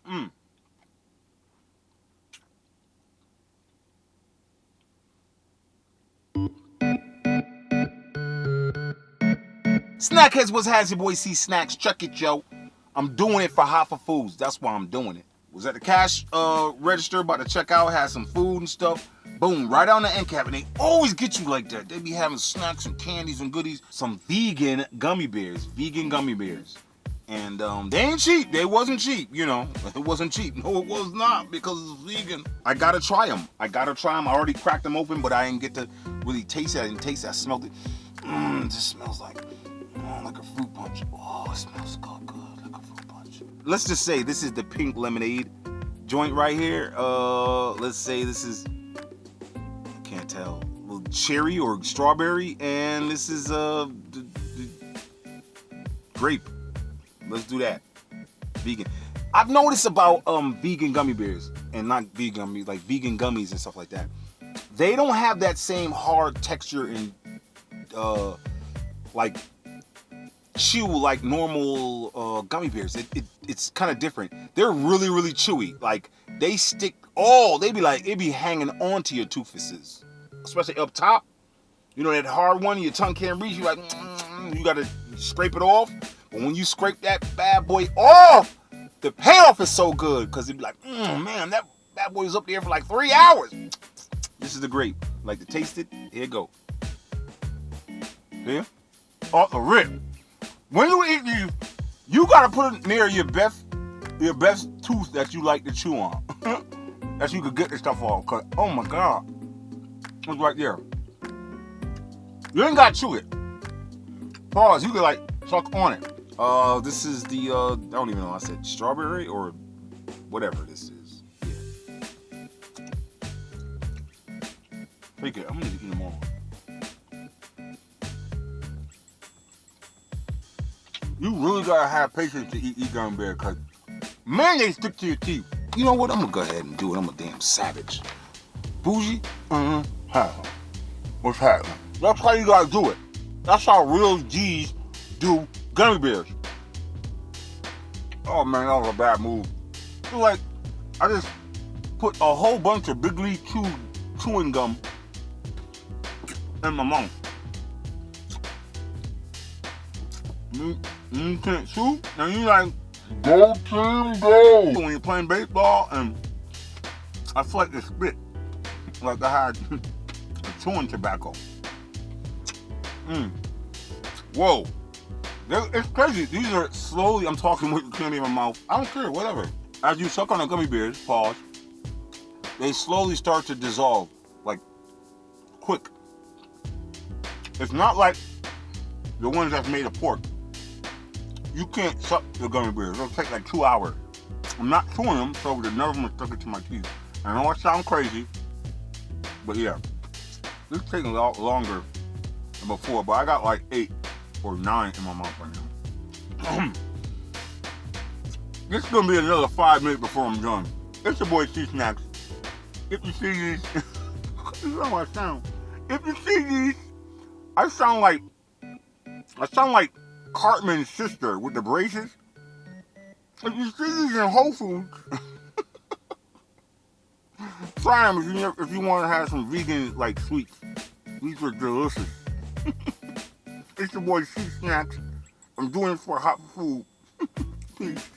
Mm. Snackheads, what's has your boy C-Snacks? Check it, yo. I'm doing it for Hot for Foods. That's why I'm doing it. Was at the cash register about to check out, had some food and stuff. Boom, right on the end cap. And they always get you like that. They be having snacks and candies and goodies. Some vegan gummy bears. Vegan gummy bears. And they ain't cheap. They wasn't cheap, you know. It wasn't cheap. No, it was not because it's vegan. I gotta try them. I already cracked them open, but I didn't get to really taste it. I didn't taste it. I smelled it. It just smells like a fruit punch. Oh, it smells so good, like a fruit punch. Let's just say this is the pink lemonade joint right here. Let's say this is, I can't tell, cherry or strawberry, and this is grape. Let's do that. Vegan. I've noticed about vegan gummy bears, and not vegan gummies, like vegan gummies and stuff like that. They don't have that same hard texture and like chew like normal gummy bears. It's kind of different. They're really, really chewy. Like they be hanging on to your toothpieces, especially up top. You know that hard one, your tongue can't reach. You like you gotta scrape it off. But when you scrape that bad boy off, the payoff is so good because it'd be like, man, that bad boy was up there for like 3 hours. This is the grape. Like to taste it? Here it go. See? Off the rip. When you eat these, you gotta put it near your best tooth that you like to chew on. That you could get this stuff off. Cause oh my god, it's right there. You ain't gotta chew it. Pause. You could like suck on it. This is the I don't even know. I said strawberry or whatever this is. Yeah. Take it. I'm gonna eat them all. You really gotta have patience to eat gummy bear, cause man, they stick to your teeth. You know what? I'm gonna go ahead and do it. I'm a damn savage. Bougie? What's happening? That's how you gotta do it. That's how real G's do gummy bears. Oh man, that was a bad move. It's like I just put a whole bunch of Big League chewing gum in my mouth. You can't chew, and you like, go team go. When you're playing baseball, and I feel like the spit, like I had chewing tobacco. Whoa. It's crazy. These are slowly, I'm talking with the candy in my mouth. I don't care, whatever. As you suck on the gummy bears, pause, they slowly start to dissolve, like quick. It's not like the ones that's made of pork. You can't suck the gummy bears. It'll take like 2 hours. I'm not chewing them, so none of them are stuck into my teeth. I know I sound crazy, but yeah. This is taking a lot longer than before, but I got like 8 or 9 in my mouth right now. This is gonna be another 5 minutes before I'm done. It's your boy C-Snacks. If you see these, this is how I sound. If you see these, I sound like Cartman's sister with the braces. If you see these in Whole Foods, try them if you want to have some vegan like sweets. These are delicious. It's your boy C-Snacks. I'm doing it for hot food. Peace.